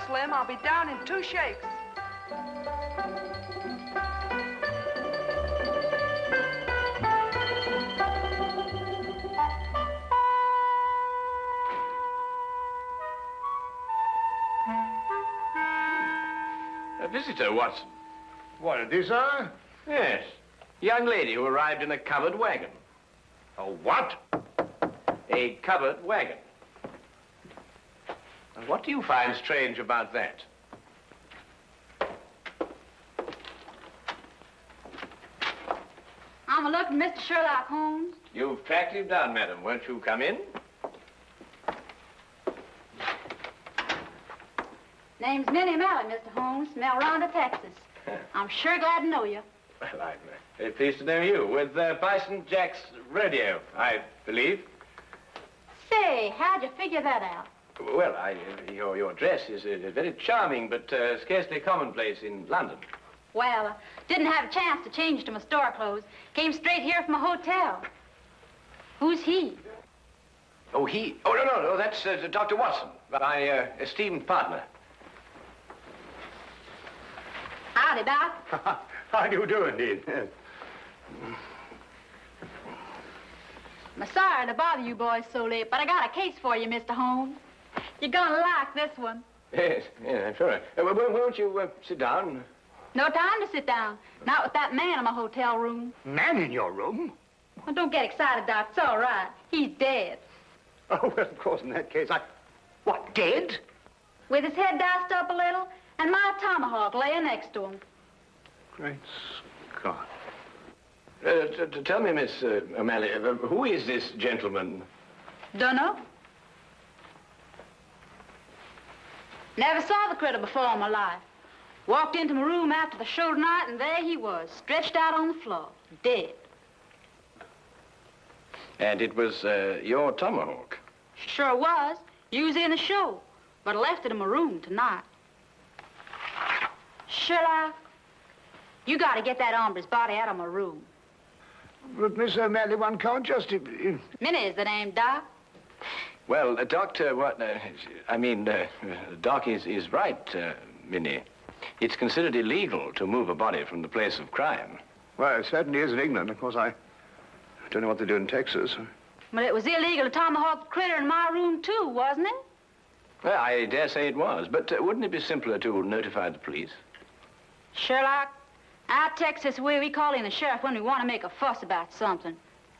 Slim. I'll be down in 2 shakes. A visitor, Watson. What, a desire? Yes. Young lady who arrived in a covered wagon. A what? A covered wagon. Now, what do you find strange about that? I'm looking for Mr. Sherlock Holmes. You've tracked him down, madam. Won't you come in? Name's Minnie Mallett, Mr. Holmes, from El Ronda, Texas. I'm sure glad to know you. Well, I'm very pleased to know you. With Bison Jack's rodeo, I believe. Say, how'd you figure that out? Well, your dress is very charming, but scarcely commonplace in London. Well, didn't have a chance to change to my store clothes. Came straight here from a hotel. Who's he? Oh, he? Oh, no, that's Dr. Watson, my esteemed partner. Howdy, Doc. How do you do, indeed? Yes. I'm sorry to bother you boys so late, but I got a case for you, Mr. Holmes. You're gonna like this one. Yes, I'm sure. Won't you sit down? No time to sit down. Not with that man in my hotel room. Man in your room? Well, don't get excited, Doc. It's all right. He's dead. Oh, well, of course, in that case, What, dead? With his head diced up a little, and my tomahawk laying next to him. Great Scott. Tell me, Miss O'Malley, who is this gentleman? Dunno. Never saw the critter before in my life. Walked into my room after the show tonight, and there he was, stretched out on the floor, dead. And it was your tomahawk? Sure was. Used in the show, but I left it in my room tonight. Sherlock, you got to get that hombre's body out of my room. But, Miss O'Malley, one can't just... Minnie is the name, Doc. Well, Doctor, Doc is right, Minnie. It's considered illegal to move a body from the place of crime. Well, it certainly is in England. Of course, I don't know what they do in Texas. But it was illegal to tomahawk the critter in my room, too, wasn't it? Well, I dare say it was, but wouldn't it be simpler to notify the police? Sherlock, our Texas way, we call in the sheriff when we want to make a fuss about something.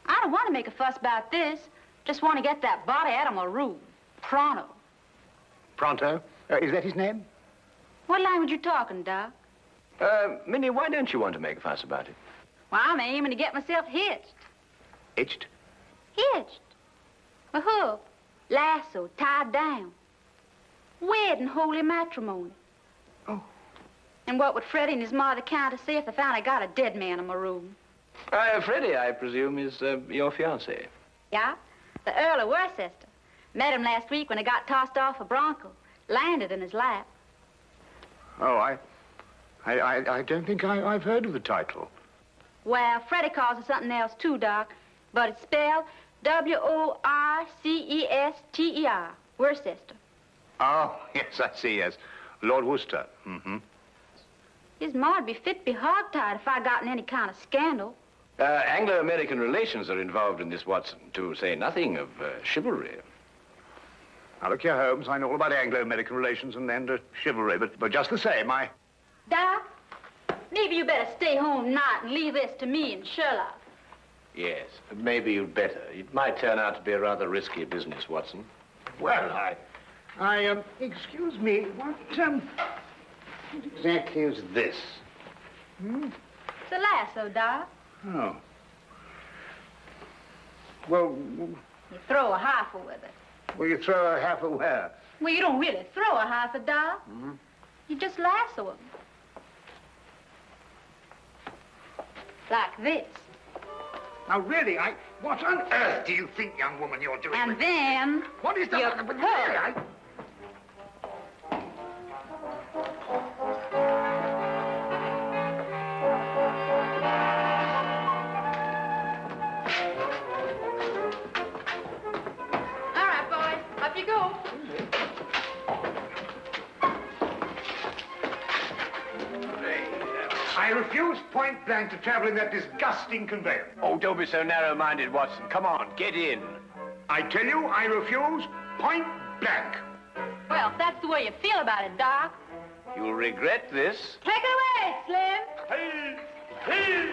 I don't want to make a fuss about this. Just want to get that body out of my room. Pronto. Pronto? Is that his name? What language you talking, Doc? Minnie, why don't you want to make a fuss about it? Well, I'm aiming to get myself hitched. Hitched? Hitched. A hook, lasso, tied down. Wedding holy matrimony. Oh. And what would Freddie and his mother count to say if they found I got a dead man in my room? Freddie, I presume, is your fiancé. Yeah, the Earl of Worcester. Met him last week when he got tossed off a bronco. Landed in his lap. Oh, I don't think I've heard of the title. Well, Freddie calls it something else, too, Doc. But it's spelled W-O-R-C-E-S-T-E-R. Worcester. Oh, yes, I see, yes. Lord Worcester. Mm-hmm. His ma'd be fit to be hogtied if I got in any kind of scandal. Anglo-American relations are involved in this, Watson, to say nothing of chivalry. Now, look here, Holmes, I know all about Anglo-American relations and chivalry, but just the same, Doc, maybe you better stay home tonight and leave this to me and Sherlock. Yes, maybe you'd better. It might turn out to be a rather risky business, Watson. Well, excuse me, what exactly is this? Hmm? It's a lasso, Doc. Oh. Well... You throw a half with it. Well, you throw a half where? Well, you don't really throw a half, Doc. Mm-hmm. You just lasso him. Like this. Now, really, what on earth do you think, young woman, you're doing? And then... What is that? You But pull. really, All right, boys. Up you go. refuse point blank to travel in that disgusting conveyance. Oh, don't be so narrow-minded, Watson. Come on, get in. I tell you, I refuse point blank. Well, if that's the way you feel about it, Doc. You'll regret this. Take it away, Slim. Hey! Hey!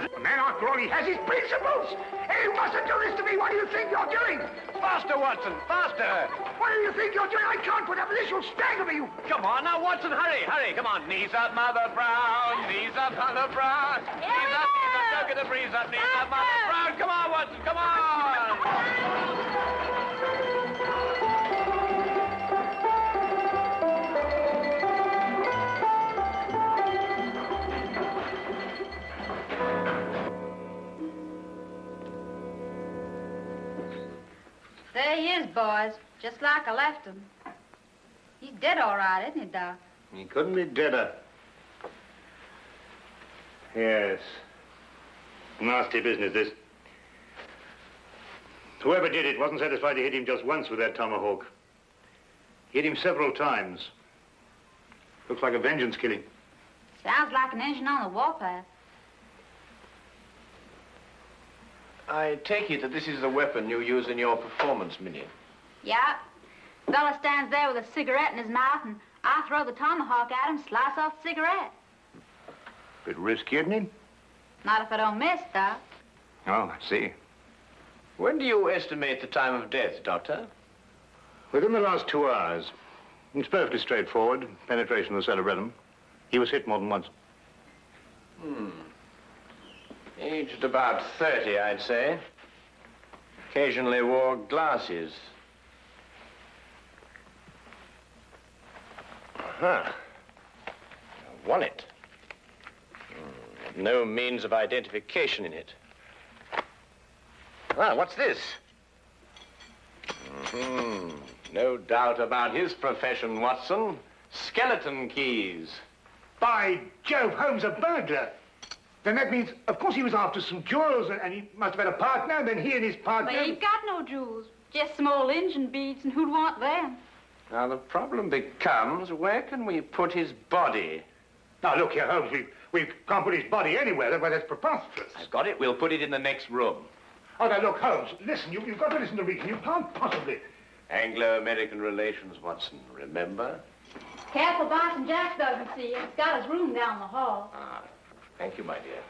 The man, after all, he has his principles. Hey, you mustn't do this to me. What do you think you're doing? Faster, Watson, faster. What do you think you're doing? I can't put up with this. You'll strangle me, you... Come on, now, Watson, hurry, hurry. Come on. Knees up, Mother Brown. Knees up, Mother Brown. Knees up, don't get the breeze up. Knees up, Mother Brown. Come on, Watson, come on. There he is, boys. Just like I left him. He's dead all right, isn't he, Doc? He couldn't be deader. Yes. Nasty business, this. Whoever did it wasn't satisfied to hit him just once with that tomahawk. Hit him several times. Looks like a vengeance killing. Sounds like an engine on the warpath. I take it that this is the weapon you use in your performance, Minnie. Yeah. Fella stands there with a cigarette in his mouth, and I throw the tomahawk at him, slice off the cigarette. Bit risky, isn't it? Not if I don't miss, Doc. Oh, I see. When do you estimate the time of death, Doctor? Within the last 2 hours. It's perfectly straightforward. Penetration of the cerebellum. He was hit more than once. Aged about 30, I'd say. Occasionally wore glasses. Huh. A wallet. No means of identification in it. Ah, what's this? No doubt about his profession, Watson. Skeleton keys. By Jove, Holmes, a burglar. Then that means, of course, he was after some jewels, and he must have had a partner, and then he and his partner... But he ain't got no jewels. Just some old engine beads, and who'd want them? Now, the problem becomes, where can we put his body? Now, look here, Holmes, we can't put his body anywhere. Well, that's preposterous. I've got it. We'll put it in the next room. Oh, now, look, Holmes, listen, you've got to listen to reason. You can't possibly... Anglo-American relations, Watson, remember? Careful, Boston Jack doesn't see you. He's got his room down the hall. Ah, thank you, my dear.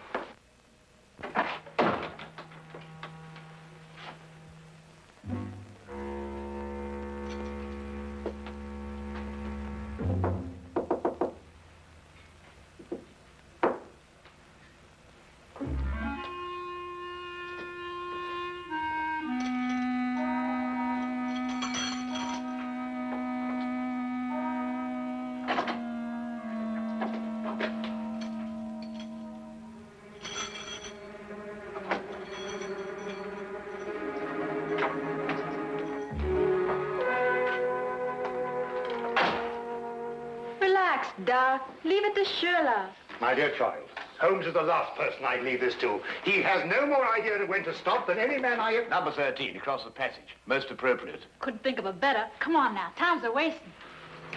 Doc, leave it to Sherlock. My dear child, Holmes is the last person I'd leave this to. He has no more idea of when to stop than any man I have... Number 13, across the passage. Most appropriate. Couldn't think of a better. Come on now, times are wasting.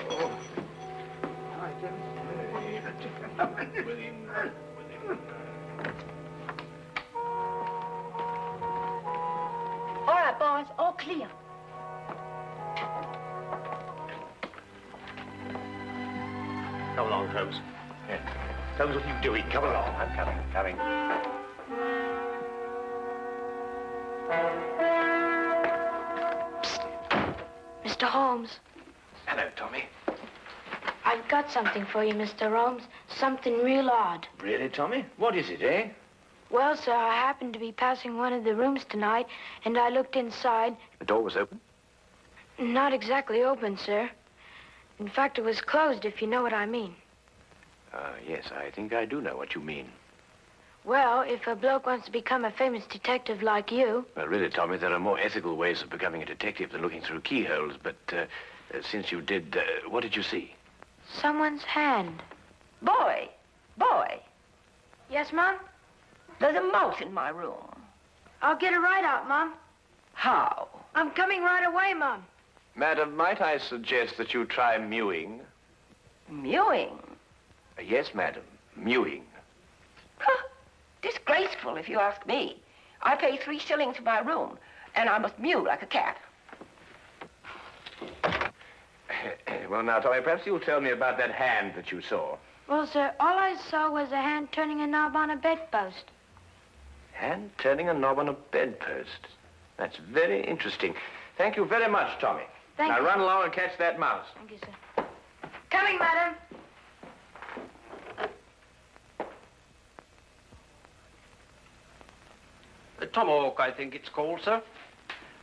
Oh. All right, boys, all clear. Come along, Holmes. Yeah. Holmes, what are you doing? Come along. I'm coming. Mr. Holmes. Hello, Tommy. I've got something for you, Mr. Holmes. Something real odd. Really, Tommy? What is it, eh? Well, sir, I happened to be passing one of the rooms tonight, and I looked inside. The door was open? Not exactly open, sir. In fact, it was closed, if you know what I mean. Yes, I think I do know what you mean. Well, if a bloke wants to become a famous detective like you... Well, really, Tommy, there are more ethical ways of becoming a detective than looking through keyholes, but since you did, what did you see? Someone's hand. Boy. Yes, Mom? There's a mouse in my room. I'll get it right out, Mom. How? I'm coming right away, Mom. Madam, might I suggest that you try mewing? Mewing? Yes, madam, mewing. Huh. Disgraceful, if you ask me. I pay 3 shillings for my room, and I must mew like a cat. Well, now, Tommy, perhaps you'll tell me about that hand that you saw. Well, sir, all I saw was a hand turning a knob on a bedpost. Hand turning a knob on a bedpost. That's very interesting. Thank you very much, Tommy. Thank now you. run along and catch that mouse. Thank you, sir. Coming, madam. A tomahawk, I think it's called, sir.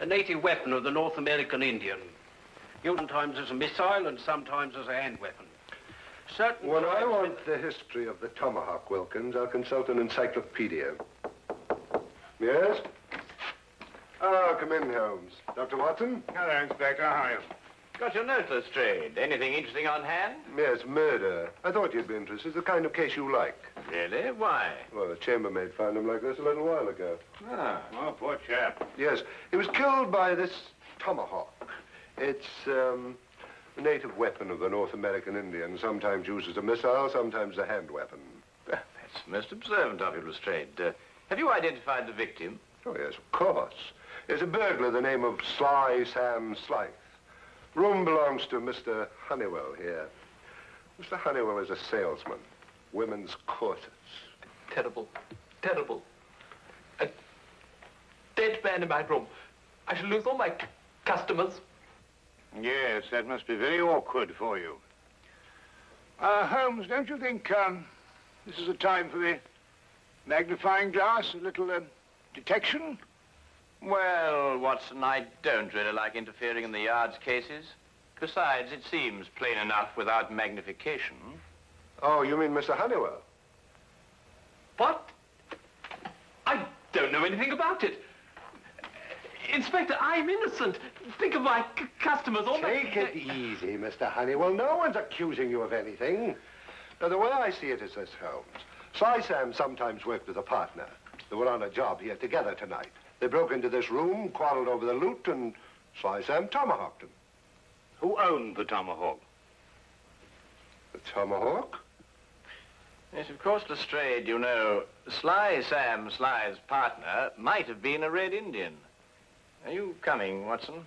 A native weapon of the North American Indian. Used sometimes as a missile and sometimes as a hand weapon. Certain When I tribes- want the history of the tomahawk, Wilkins, I'll consult an encyclopedia. Yes? Oh, come in, Holmes. Dr. Watson? Hello, Inspector. How are you? Got your note, Lestrade. Anything interesting on hand? Yes, murder. I thought you'd be interested. The kind of case you like. Really? Why? Well, the chambermaid found him like this a little while ago. Ah. Oh, poor chap. Yes, he was killed by this tomahawk. It's a native weapon of the North American Indian, sometimes used as a missile, sometimes a hand weapon. That's most observant of you, Lestrade. Have you identified the victim? Oh, yes, of course. There's a burglar, the name of Sly Sam Slythe. Room belongs to Mr. Honeywell here. Mr. Honeywell is a salesman. Women's corsets. Terrible. Terrible. A dead man in my room. I shall lose all my customers. Yes, that must be very awkward for you. Holmes, don't you think this is a time for the magnifying glass, a little detection? Well, Watson, I don't really like interfering in the yard's cases. Besides, it seems plain enough without magnification. Oh, you mean Mr. Honeywell? What? I don't know anything about it. Inspector, I'm innocent. Think of my customers. All Take it easy, Mr. Honeywell. No one's accusing you of anything. Now, the way I see it is this, Holmes. Sly Sam sometimes worked with a partner. They were on a job here together tonight. They broke into this room, quarreled over the loot, and Sly Sam tomahawked him. Who owned the tomahawk? The tomahawk? Yes, of course, Lestrade, you know, Sly Sam Sly's partner might have been a Red Indian. Are you coming, Watson?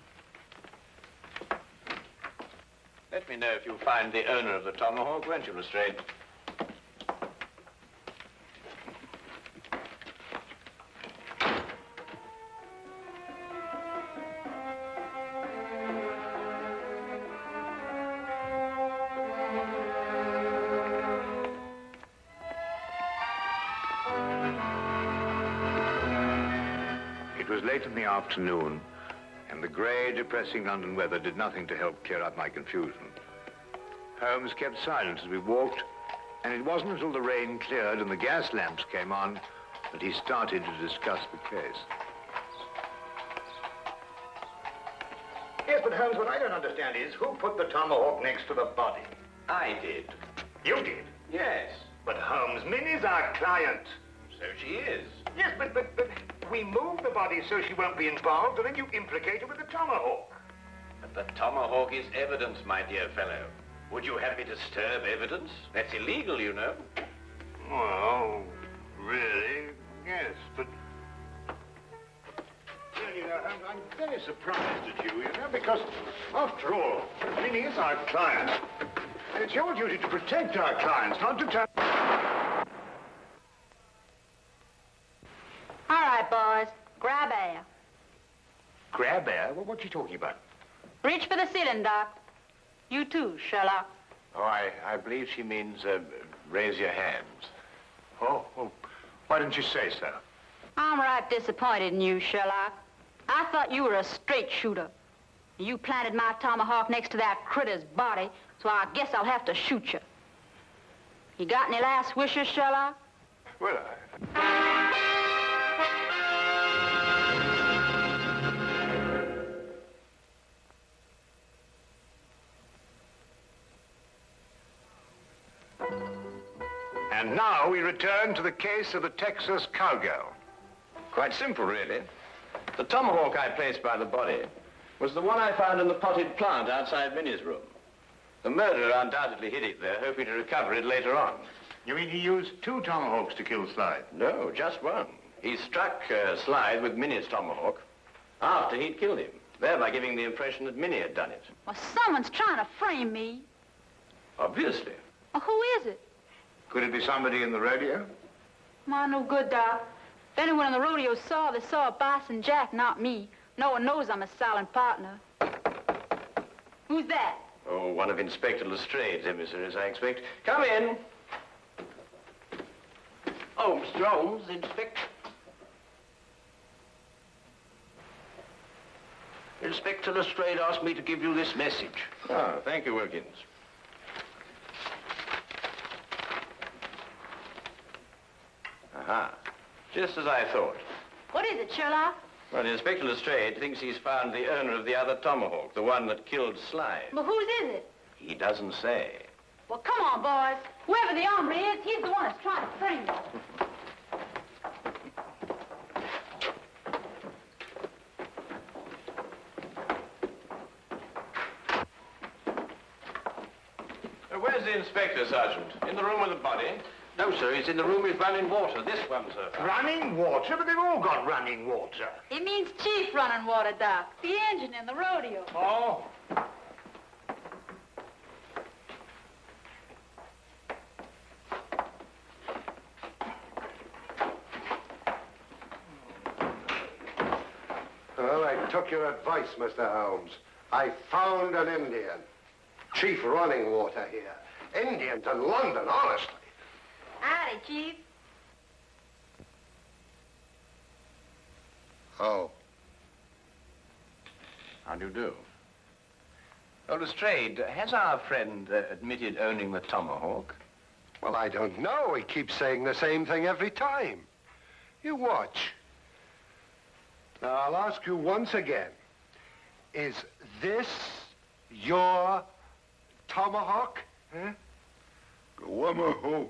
Let me know if you find the owner of the tomahawk, won't you, Lestrade? It was late in the afternoon, and the grey, depressing London weather did nothing to help clear up my confusion. Holmes kept silent as we walked, and it wasn't until the rain cleared and the gas lamps came on that he started to discuss the case. Yes, but Holmes, what I don't understand is who put the tomahawk next to the body? I did. You did. Yes. But Holmes, Minnie's our client. So she is. Yes, but we moved the body so she won't be involved, and then you implicate her with the tomahawk. But the tomahawk is evidence, my dear fellow. Would you have me disturb evidence? That's illegal, you know. Well, really, yes, but... Well, you know, I'm very surprised at you, because, after all, Minnie is our client. And it's your duty to protect our clients, not to turn... All right, boys. Grab air. Grab air? Well, what are you talking about? Reach for the ceiling, Doc. You too, Sherlock. Oh, I believe she means, raise your hands. Oh, well, why didn't you say so? I'm right disappointed in you, Sherlock. I thought you were a straight shooter. You planted my tomahawk next to that critter's body, so I guess I'll have to shoot you. You got any last wishes, Sherlock? Well, And now we return to the case of the Texas Cowgirl. Quite simple, really. The tomahawk I placed by the body was the one I found in the potted plant outside Minnie's room. The murderer undoubtedly hid it there, hoping to recover it later on. You mean he used 2 tomahawks to kill Slide? No, just one. He struck Slide with Minnie's tomahawk after he'd killed him, thereby giving the impression that Minnie had done it. Well, someone's trying to frame me. Obviously. Well, who is it? Could it be somebody in the rodeo? My, no good, Doc. If anyone in the rodeo saw, they saw Bison Jack, not me. No one knows I'm a silent partner. Who's that? Oh, one of Inspector Lestrade's emissaries, I expect. Come in. Oh, Mr. Holmes, Inspector. Inspector Lestrade asked me to give you this message. Oh, thank you, Wilkins. Aha. Just as I thought. What is it, Sherlock? Well, Inspector Lestrade thinks he's found the owner of the other tomahawk, the one that killed Slide. But whose is it? He doesn't say. Well, come on, boys. Whoever the hombre is, he's the one that's trying to frame me. Where's the inspector, Sergeant? In the room with the body? No, sir, he's in the room with running water. This one, sir. Running water? But they've all got running water. It means Chief running water, Doc. The engine in the rodeo. Oh. Well, I took your advice, Mr. Holmes. I found an Indian. Chief running water here. Indian to London, honestly. Howdy, Chief. Oh. How do you do? Oh, Lestrade, has our friend admitted owning the tomahawk? Well, I don't know. He keeps saying the same thing every time. You watch. Now, I'll ask you once again. Is this your tomahawk? Huh? Wamaho.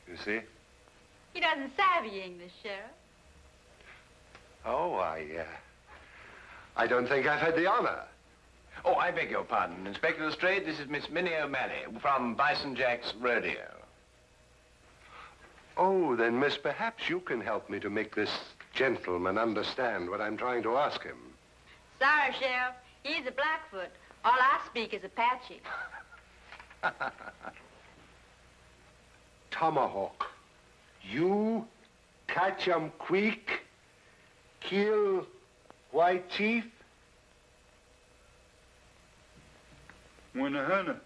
You see? He doesn't savvy English, Sheriff. Oh, I don't think I've had the honor. Oh, I beg your pardon. Inspector Lestrade, this is Miss Minnie O'Malley from Bison Jack's rodeo. Oh, then, miss, perhaps you can help me to make this gentleman understand what I'm trying to ask him. Sorry, Sheriff. He's a Blackfoot. All I speak is Apache. Tomahawk. You catch 'em quick, kill White Chief? Wanahana.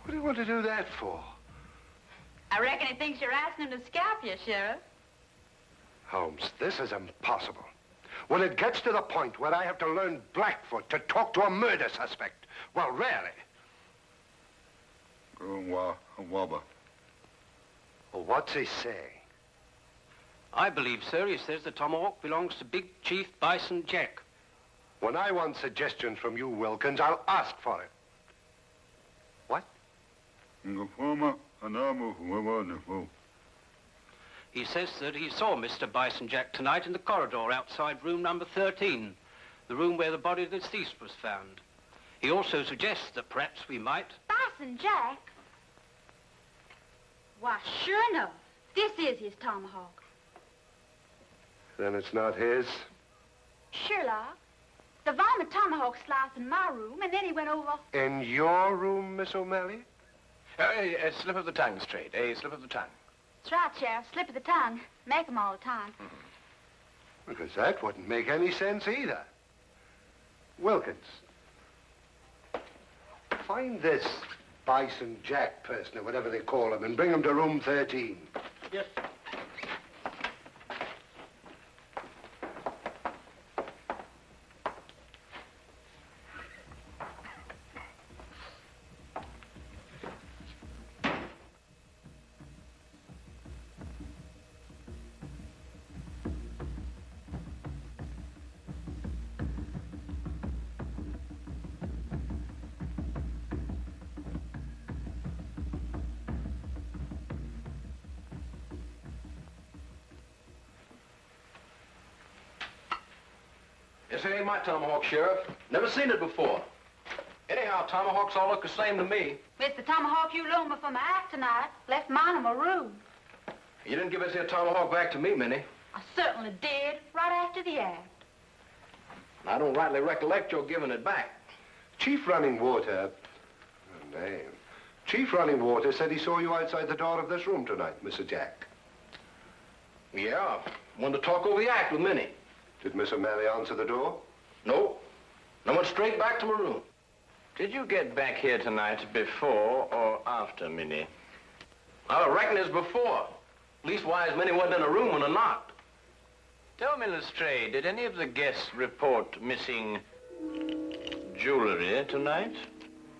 What do you want to do that for? I reckon he thinks you're asking him to scalp you, Sheriff. Holmes, this is impossible. When it gets to the point where I have to learn Blackfoot to talk to a murder suspect, well, really. Well, what's he saying? I believe, sir, he says the tomahawk belongs to Big Chief Bison Jack. When I want suggestions from you, Wilkins, I'll ask for it. What? He says that he saw Mr. Bison Jack tonight in the corridor outside room number 13, the room where the body of the deceased was found. He also suggests that perhaps we might... Bison Jack? Why, sure enough, this is his tomahawk. Then it's not his? Sherlock, The varmint tomahawk sliced in my room, and then he went over. In your room, Miss O'Malley? A slip of the tongue, Straight. A slip of the tongue. That's right, Sheriff. Slip of the tongue. Make 'em all the time. Because that wouldn't make any sense either. Wilkins, find this Bison Jack person, or whatever they call him, and bring him to room 13. Yes. This ain't my tomahawk, Sheriff. Never seen it before. Anyhow, tomahawks all look the same to me. It's the tomahawk you loaned me for my act tonight. Left mine in my room. You didn't give us your tomahawk back to me, Minnie. I certainly did, right after the act. I don't rightly recollect your giving it back. Chief Running Water... Oh, name. Chief Running Water said he saw you outside the door of this room tonight, Mr. Jack. Yeah, wanted to talk over the act with Minnie. Did Miss O'Malley answer the door? No. I went straight back to my room. Did you get back here tonight before or after Minnie? I reckon it's before. Leastwise, Minnie wasn't in a room when I knocked. Tell me, Lestrade, did any of the guests report missing jewelry tonight?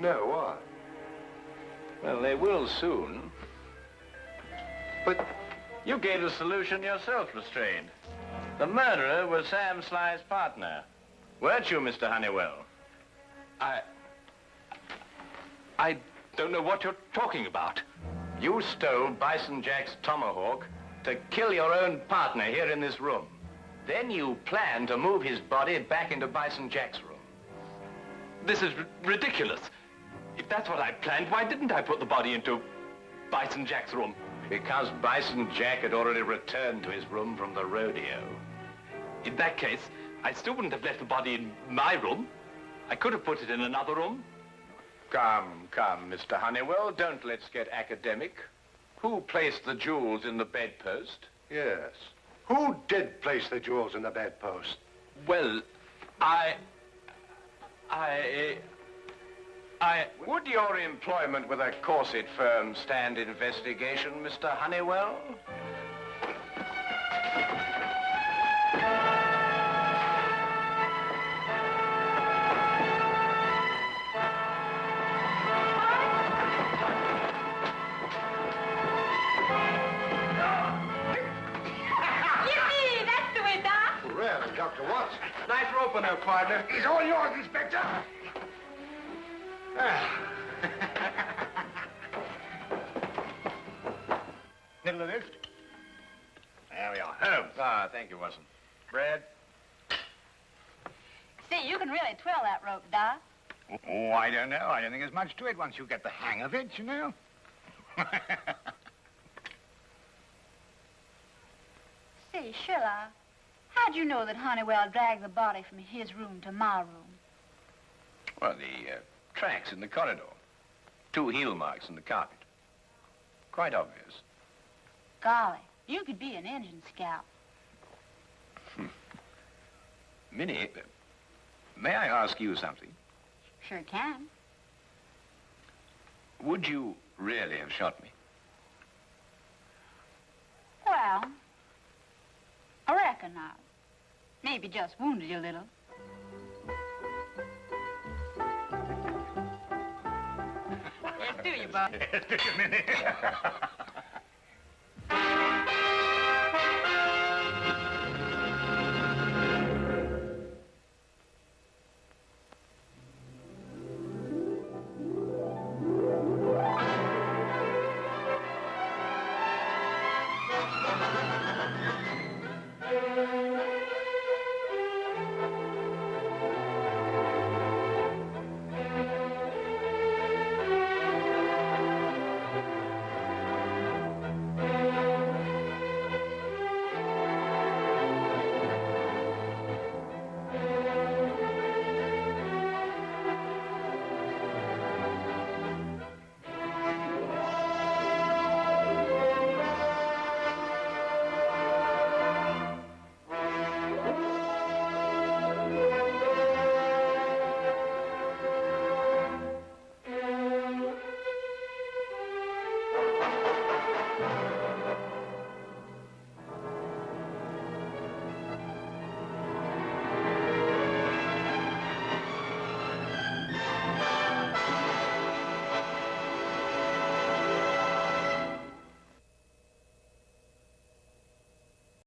No, why? Well, they will soon. But... You gave the solution yourself, Lestrade. The murderer was Sam Sly's partner. Weren't you, Mr. Honeywell? I don't know what you're talking about. You stole Bison Jack's tomahawk to kill your own partner here in this room. Then you planned to move his body back into Bison Jack's room. This is ridiculous. If that's what I planned, why didn't I put the body into Bison Jack's room? Because Bison Jack had already returned to his room from the rodeo. In that case, I still wouldn't have left the body in my room. I could have put it in another room. Come, Mr. Honeywell, don't let's get academic. Who placed the jewels in the bedpost? Yes. Who did place the jewels in the bedpost? Well, Would your employment with a corset firm stand investigation, Mr. Honeywell? Yippee! That's the way, Doc. Really, Dr. Watson? Nice rope on there, partner. He's all yours, Inspector. Middle of this. There we are. Holmes. Ah, thank you, Watson. Brad? See, you can really twirl that rope, Doc. Oh, I don't know. I don't think there's much to it once you get the hang of it, you know. See, Sherlock, how'd you know that Honeywell dragged the body from his room to my room? Well, the tracks in the corridor. 2 heel marks in the carpet. Quite obvious. Golly, you could be an engine scout. Minnie, may I ask you something? Sure can. Would you really have shot me? Well, I reckon not. Maybe just wounded you a little. Yes, do you, Bob? Yes, do you, Minnie?